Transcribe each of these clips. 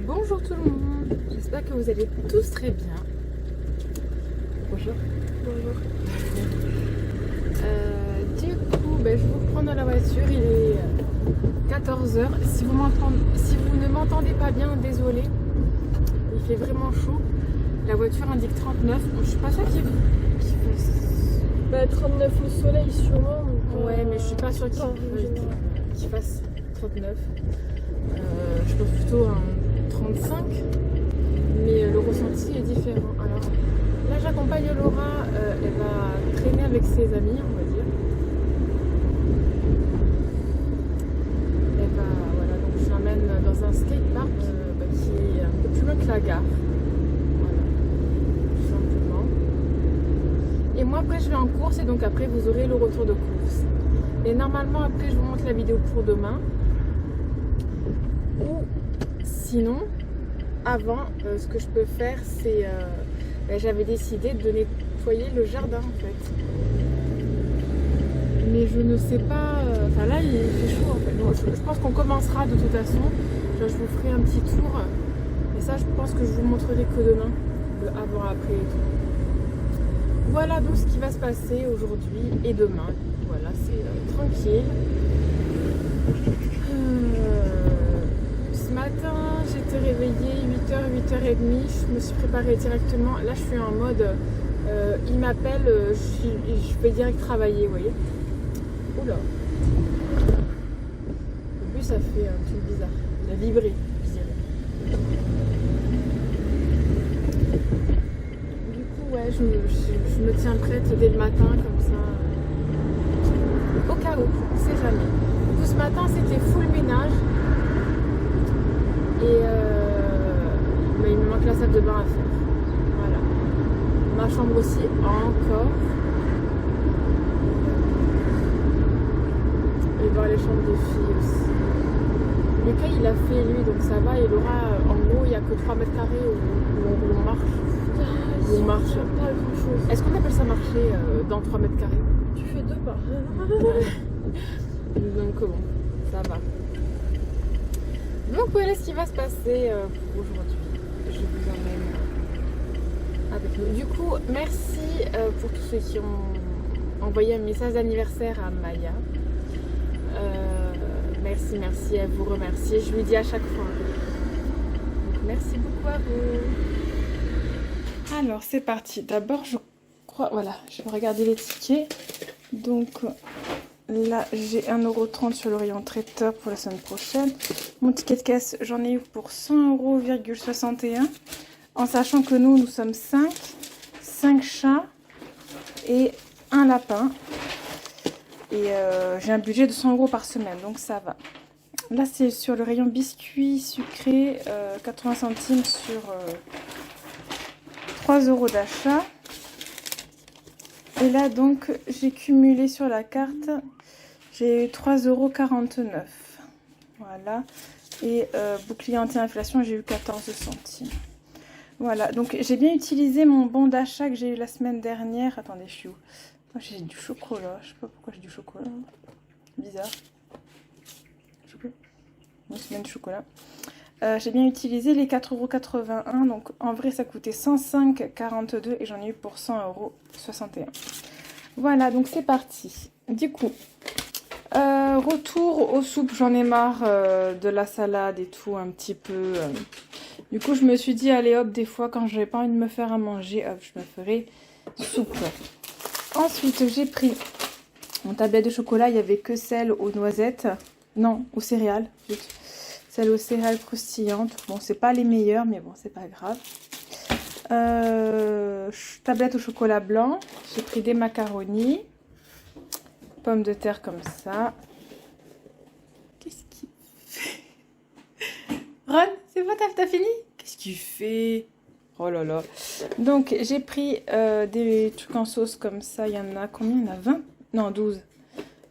Bonjour tout le monde, j'espère que vous allez tous très bien. Bonjour. Bonjour. Du coup, je vous prends dans la voiture, il est 14 h. Si vous ne m'entendez pas bien, désolé. Il fait vraiment chaud. La voiture indique 39. Bon, je suis pas sûre qu'il fasse... 39 au soleil sûrement. Ouais, mais je suis pas sûre qu'il fasse 39. Je pense plutôt un 35. Mais le ressenti est différent. Alors là, j'accompagne Laura. Elle va traîner avec ses amis, on va dire. Donc je l'emmène dans un skatepark qui est un peu plus loin que la gare. Voilà, tout simplement. Et moi après je vais en course et donc après vous aurez le retour de course. Et normalement après je vous montre la vidéo pour demain. Ou sinon, avant, ce que je peux faire c'est... j'avais décidé de nettoyer le jardin en fait. Mais je ne sais pas... Enfin là il fait chaud en fait. Donc, je pense qu'on commencera de toute façon. Je vous ferai un petit tour. Et ça je pense que je vous montrerai que demain. Le avant, après et tout. Voilà donc ce qui va se passer aujourd'hui et demain. Voilà, c'est tranquille. Ce matin j'étais réveillée 8h, 8h30. Je me suis préparée directement. Là je suis en mode... il m'appelle, je vais direct travailler, vous voyez. Oula. Le bus ça fait un truc bizarre. Il a vibré, je dirais. Du coup, ouais, je me tiens prête dès le matin, comme ça. Au cas où, on sait jamais. Du coup, ce matin, c'était full ménage. Et il me manque la salle de bain à faire. Voilà. Ma chambre aussi, encore. Et voir les chambres des filles aussi. Le cas il a fait lui donc ça va, et Laura en gros il n'y a que 3 mètres carrés où on marche. Où on marche. Pas grand chose. Est-ce qu'on appelle ça marcher dans 3 mètres carrés? Tu fais 2 pas. Donc bon, ça va. Donc voilà ce qui va se passer pour aujourd'hui. Je vous emmène avec nous. Du coup, merci pour tous ceux qui ont envoyé un message d'anniversaire à Maya. Merci, elle vous remercie. Je lui dis à chaque fois. Donc, merci beaucoup à vous. Alors, c'est parti. D'abord, je crois... Voilà, je vais regarder les tickets. Donc, là, j'ai 1,30 € sur le rayon traiteur pour la semaine prochaine. Mon ticket de caisse, j'en ai eu pour 100,61 €. En sachant que nous sommes 5 chats et un lapin. Et j'ai un budget de 100 € par semaine, donc ça va. Là, c'est sur le rayon biscuits sucrés, 80 centimes sur 3 € d'achat. Et là, donc, j'ai cumulé sur la carte, j'ai eu 3,49 €. Voilà. Et bouclier anti-inflation, j'ai eu 14 centimes. Voilà, donc j'ai bien utilisé mon bon d'achat que j'ai eu la semaine dernière. Attendez, je suis où? J'ai du chocolat, je sais pas pourquoi j'ai du chocolat. Bizarre. Une semaine de chocolat. J'ai bien utilisé les 4,81 €. Donc en vrai ça coûtait 105,42 € et j'en ai eu pour 100,61 €. Voilà, donc c'est parti. Du coup, retour aux soupes. J'en ai marre de la salade et tout un petit peu. Du coup je me suis dit allez hop, des fois quand j'avais pas envie de me faire à manger, hop, je me ferai soupe. Ensuite, j'ai pris mon tablette de chocolat. Il n'y avait que celle aux noisettes. Non, aux céréales. Celle aux céréales croustillantes. Bon, c'est pas les meilleures, mais bon, c'est pas grave. Tablette au chocolat blanc. J'ai pris des macaronis. Pommes de terre comme ça. Qu'est-ce qu'il fait? Ron, c'est bon, t'as fini? Qu'est-ce qu'il fait? Oh là là. Donc, j'ai pris des trucs en sauce comme ça. Il y en a combien? Il y en a 20? Non, 12.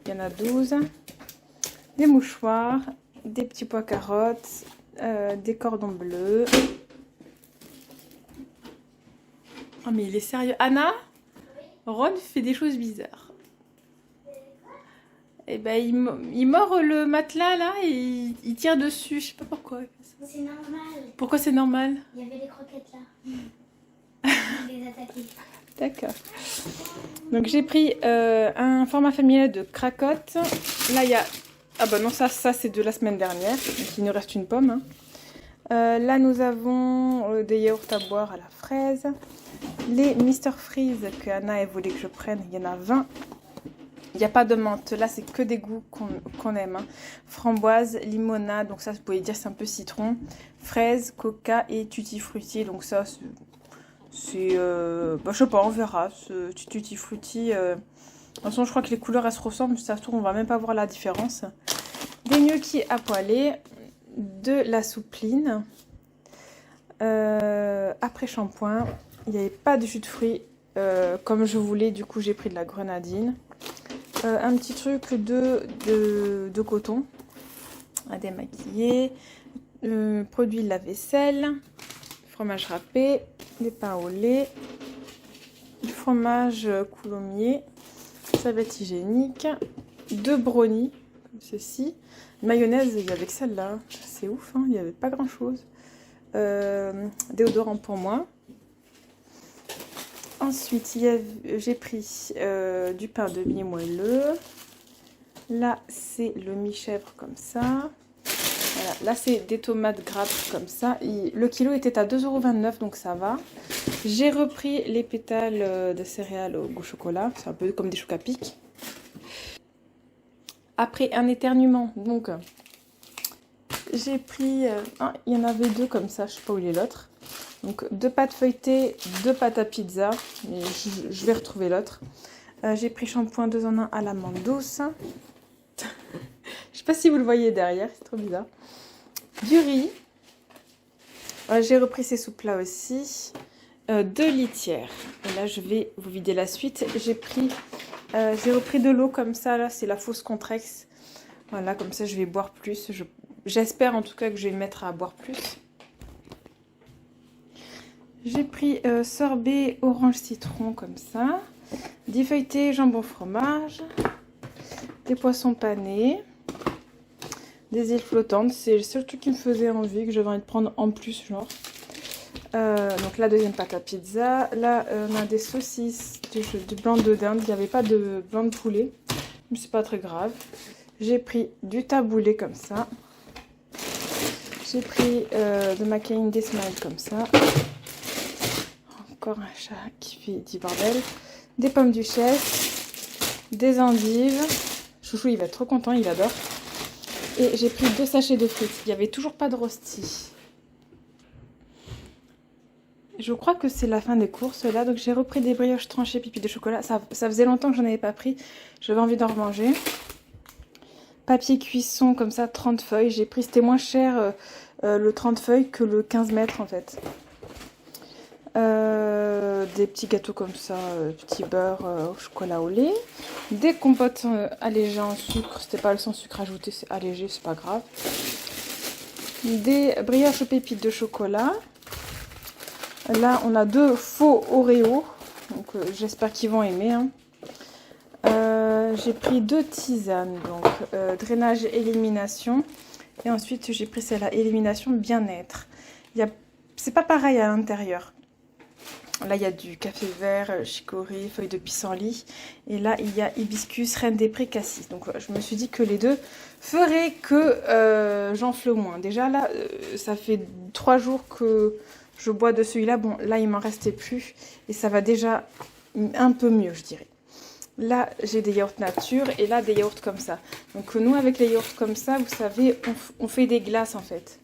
Il y en a 12. Des mouchoirs, des petits pois carottes, des cordons bleus. Oh, mais il est sérieux. Anna? Ron fait des choses bizarres. et ben il mord le matelas là et il tire dessus. Je sais pas pourquoi. C'est normal. Pourquoi c'est normal? Il y avait des croquettes là. Il les attaquait. D'accord. Donc j'ai pris un format familial de cracotte. Là il y a... Ah bah non, ça c'est de la semaine dernière. Donc il nous reste une pomme. Hein. Là nous avons des yaourts à boire à la fraise. Les Mr Freeze que Anna elle voulait que je prenne. Il y en a 20. Il n'y a pas de menthe. Là c'est que des goûts qu'on aime. Hein. Framboise, limonade. Donc ça vous pouvez dire c'est un peu citron. Fraise, coca et tutti frutti. Donc ça c'est... bah, je sais pas, on verra. Ce tutti frutti... De toute façon, je crois que les couleurs, elles se ressemblent. Ça se trouve, on va même pas voir la différence. Des gnocchis à poêler. De la soupline. Après shampoing. Il n'y avait pas de jus de fruits comme je voulais. Du coup, j'ai pris de la grenadine. Un petit truc de coton à démaquiller. Produit de la vaisselle. Fromage râpé. Des pains au lait. Du fromage coulommiers. Serviette hygiénique, 2 brownies, comme ceci. Mayonnaise, il y avait que celle-là, c'est ouf, hein, il n'y avait pas grand-chose. Déodorant pour moi. Ensuite, j'ai pris du pain demi-moelleux. Là, c'est le mi-chèvre comme ça. Voilà. Là, c'est des tomates grappes comme ça. Le kilo était à 2,29 €, donc ça va. J'ai repris les pétales de céréales au goût chocolat. C'est un peu comme des chocs à pic. Après un éternuement, donc j'ai pris... il y en avait 2 comme ça, je sais pas où il est l'autre. Donc 2 pâtes feuilletées, 2 pâtes à pizza. Mais je vais retrouver l'autre. J'ai pris shampoing 2 en 1 à l'amande douce. Je sais pas si vous le voyez derrière, c'est trop bizarre. Du riz. J'ai repris ces soupes-là aussi. 2 litières. Et là, je vais vous vider la suite. J'ai repris de l'eau comme ça. Là, c'est la fausse Contrex. Voilà, comme ça, je vais boire plus. J'espère en tout cas que je vais me mettre à boire plus. J'ai pris sorbet orange citron comme ça. Des feuilletés jambon fromage. Des poissons panés. Des îles flottantes. C'est le seul truc qui me faisait envie, que j'avais envie de prendre en plus, genre. Donc la deuxième pâte à pizza. Là, on a des saucisses, du blanc de dinde. Il n'y avait pas de blanc de poulet. Mais c'est pas très grave. J'ai pris du taboulé comme ça. J'ai pris de ma canine des smiles comme ça. Encore un chat qui fait du bordel. Des pommes duchesse. Des endives. Chouchou, il va être trop content, il adore. Et j'ai pris 2 sachets de frites. Il n'y avait toujours pas de rosti. Je crois que c'est la fin des courses là. Donc j'ai repris des brioches tranchées pipi de chocolat. Ça faisait longtemps que j'en avais pas pris. J'avais envie d'en remanger. Papier cuisson comme ça, 30 feuilles. J'ai pris, c'était moins cher le 30 feuilles que le 15 mètres en fait. Des petits gâteaux comme ça, petit beurre au chocolat au lait. Des compotes allégées en sucre. C'était pas le sans sucre ajouté, c'est allégé, c'est pas grave. Des brioches aux pépites de chocolat. Là, on a 2 faux Oreo. Donc, j'espère qu'ils vont aimer. Hein. J'ai pris 2 tisanes. Donc, drainage et élimination. Et ensuite, j'ai pris celle-là, élimination bien-être. C'est pas pareil à l'intérieur. Là, il y a du café vert, chicorée, feuille de pissenlit. Et là, il y a hibiscus, reine des prés, cassis. Donc, je me suis dit que les deux feraient que j'enfle moins. Déjà, là, ça fait 3 jours que je bois de celui-là. Bon, là, il m'en restait plus. Et ça va déjà un peu mieux, je dirais. Là, j'ai des yaourts nature et là, des yaourts comme ça. Donc, nous, avec les yaourts comme ça, vous savez, on fait des glaces, en fait.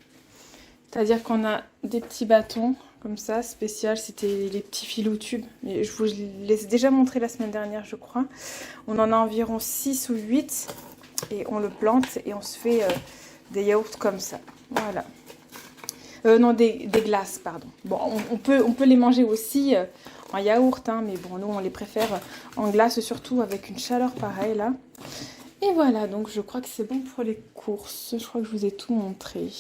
C'est-à-dire qu'on a des petits bâtons comme ça, spécial. C'était les petits filous tubes. Mais je vous les ai déjà montré la semaine dernière, je crois. On en a environ 6 ou 8. Et on le plante et on se fait des yaourts comme ça. Voilà. Non, des glaces, pardon. Bon, on peut les manger aussi en yaourt, hein, mais bon, nous, on les préfère en glace, surtout avec une chaleur pareille, là. Et voilà, donc je crois que c'est bon pour les courses. Je crois que je vous ai tout montré.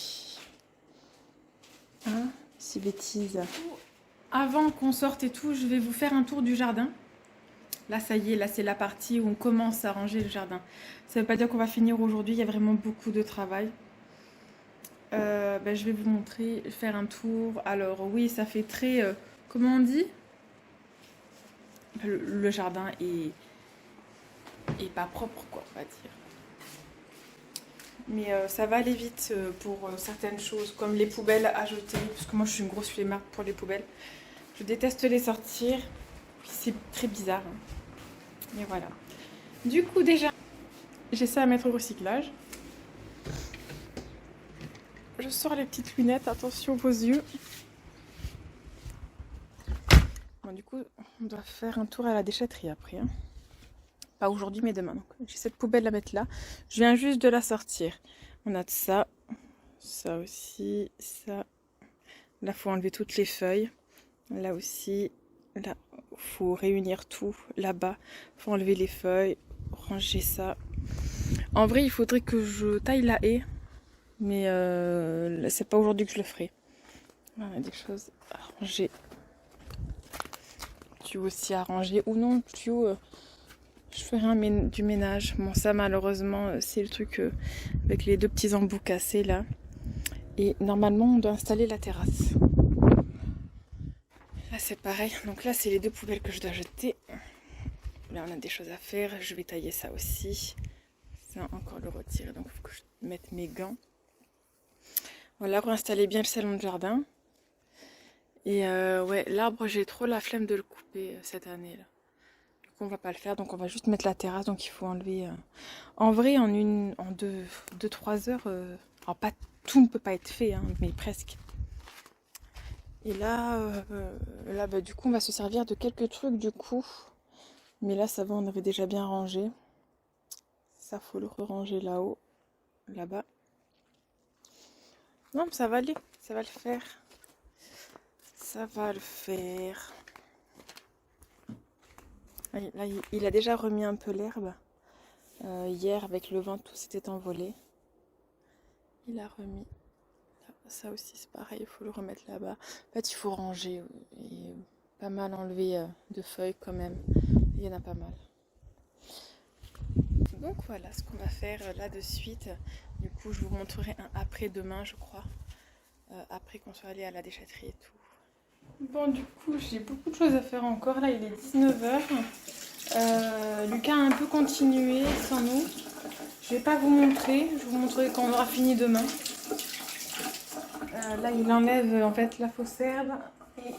Hein, si bêtise. Avant qu'on sorte et tout, je vais vous faire un tour du jardin. Là, ça y est, là, c'est la partie où on commence à ranger le jardin. Ça veut pas dire qu'on va finir aujourd'hui, il y a vraiment beaucoup de travail. Je vais vous montrer, faire un tour. Alors oui, ça fait très... comment on dit? Le jardin est pas propre, quoi, on va dire. Mais ça va aller vite pour certaines choses, comme les poubelles à jeter, parce que moi je suis une grosse flemmarde pour les poubelles. Je déteste les sortir, puis c'est très bizarre. Hein. Et voilà. Du coup déjà, j'ai ça à mettre au recyclage. Je sors les petites lunettes, attention vos yeux. Bon, du coup, on doit faire un tour à la déchetterie après. Hein. Pas aujourd'hui, mais demain. Donc, j'ai cette poubelle à mettre là. Je viens juste de la sortir. On a de ça, ça aussi, ça. Là, il faut enlever toutes les feuilles. Là aussi, là, il faut réunir tout. Là-bas, il faut enlever les feuilles, ranger ça. En vrai, il faudrait que je taille la haie. Mais c'est pas aujourd'hui que je le ferai. On a des choses à ranger. Tuyau aussi à ranger. Ou non, tuyau, je ferai du ménage. Bon, ça malheureusement, c'est le truc avec les deux petits embouts cassés là. Et normalement, on doit installer la terrasse. Là, c'est pareil. Donc là, c'est les deux poubelles que je dois jeter. Là, on a des choses à faire. Je vais tailler ça aussi. Ça, encore le retirer. Donc, il faut que je mette mes gants. Voilà, réinstaller bien le salon de jardin. Et ouais, l'arbre, j'ai trop la flemme de le couper cette année là. Du coup, on va pas le faire, donc on va juste mettre la terrasse. Donc il faut enlever. En vrai, en 2-3 heures. Alors pas tout ne peut pas être fait, hein, mais presque. Et là, du coup, on va se servir de quelques trucs du coup. Mais là, ça va, on avait déjà bien rangé. Ça, faut le ranger là-haut, là-bas. Non, mais ça va aller, ça va le faire. Ça va le faire. Là, il a déjà remis un peu l'herbe. Hier, avec le vent, tout s'était envolé. Il a remis. Ça aussi, c'est pareil, il faut le remettre là-bas. En fait, il faut ranger et pas mal enlever de feuilles quand même. Il y en a pas mal. Donc voilà ce qu'on va faire là de suite. Du coup, je vous montrerai un après demain, je crois. Après qu'on soit allé à la déchetterie et tout. Bon, du coup, j'ai beaucoup de choses à faire encore. Là, il est 19h. Lucas a un peu continué sans nous. Je vais pas vous montrer. Je vous montrerai quand on aura fini demain. Là, il enlève en fait la fausse herbe et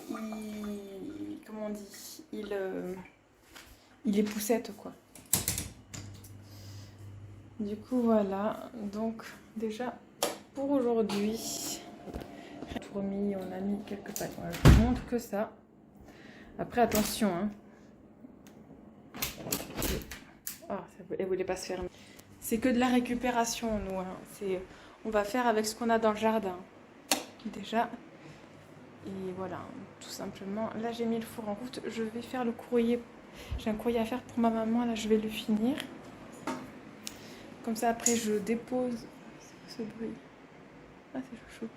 comment on dit, il époussette quoi. Du coup, voilà. Donc, déjà pour aujourd'hui, tout remis, on a mis quelques pattes. Voilà, je vous montre que ça. Après, attention, hein. Ah, elle voulait pas se fermer. C'est que de la récupération, nous. Hein. On va faire avec ce qu'on a dans le jardin. Déjà. Et voilà, tout simplement. Là, j'ai mis le four en route. Je vais faire le courrier. J'ai un courrier à faire pour ma maman. Là, je vais le finir. Comme ça, après, je dépose... ce bruit. Ah, c'est chaud.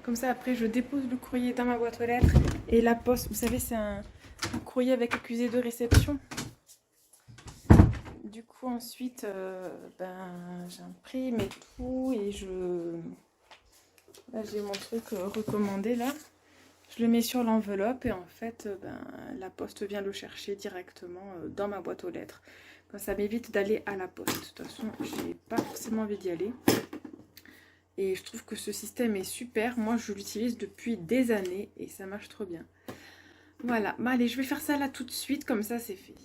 Comme ça, après, je dépose le courrier dans ma boîte aux lettres. Et la poste, vous savez, c'est un courrier avec accusé de réception. Du coup, ensuite, j'imprime et tout. Et là, j'ai mon truc recommandé, là. Je le mets sur l'enveloppe et en fait, la poste vient le chercher directement dans ma boîte aux lettres. Comme ça m'évite d'aller à la poste. De toute façon, j'ai pas forcément envie d'y aller. Et je trouve que ce système est super. Moi, je l'utilise depuis des années et ça marche trop bien. Voilà. Bah, allez, je vais faire ça là tout de suite. Comme ça, c'est fait.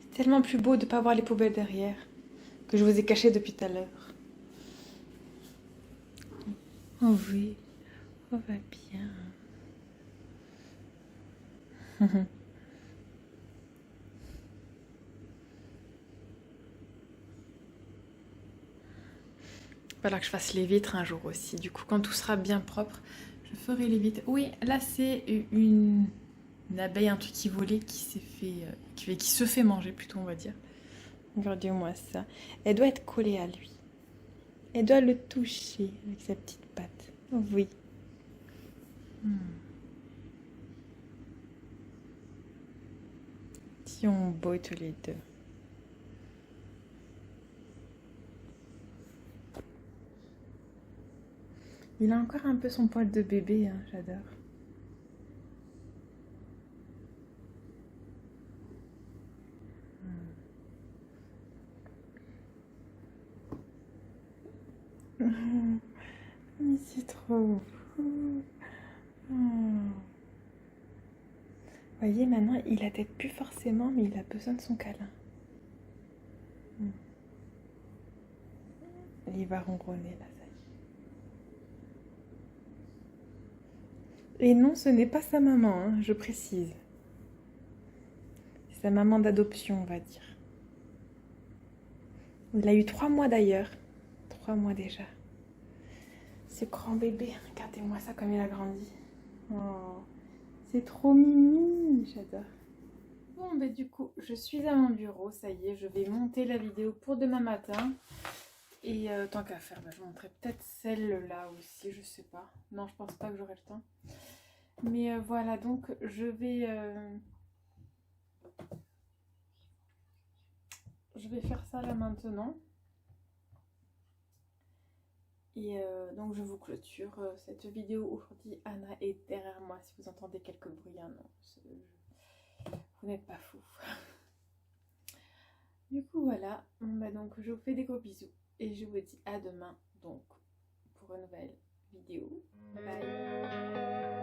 C'est tellement plus beau de ne pas voir les poubelles derrière que je vous ai caché depuis tout à l'heure. Oh oui, on va bien. Il va falloir que je fasse les vitres un jour aussi. Du coup, quand tout sera bien propre, je ferai les vitres. Oui, là, c'est une abeille, un truc qui volait, qui se fait manger, plutôt, on va dire. Regardez-moi ça. Elle doit être collée à lui. Elle doit le toucher avec sa petite patte. Oui. sont beaux tous les deux. Il a encore un peu son poil de bébé, hein, j'adore. Mais c'est trop beau. Vous voyez, maintenant, il la tête plus forcément, mais il a besoin de son câlin. Il va ronronner, là, ça y est. Et non, ce n'est pas sa maman, hein, je précise. C'est sa maman d'adoption, on va dire. Il a eu 3 mois d'ailleurs. 3 mois déjà. Ce grand bébé, regardez-moi ça comme il a grandi. Oh, c'est trop mimi, j'adore. Bon, ben du coup, je suis à mon bureau, ça y est, je vais monter la vidéo pour demain matin. Et tant qu'à faire, ben, je montrerai peut-être celle-là aussi, je sais pas. Non, je pense pas que j'aurai le temps. Mais voilà, donc je vais faire ça là maintenant. Et donc je vous clôture cette vidéo aujourd'hui. Anna est derrière moi, si vous entendez quelques bruits, hein, non, vous n'êtes pas fous. Du coup voilà, bah donc je vous fais des gros bisous et je vous dis à demain donc pour une nouvelle vidéo. Bye.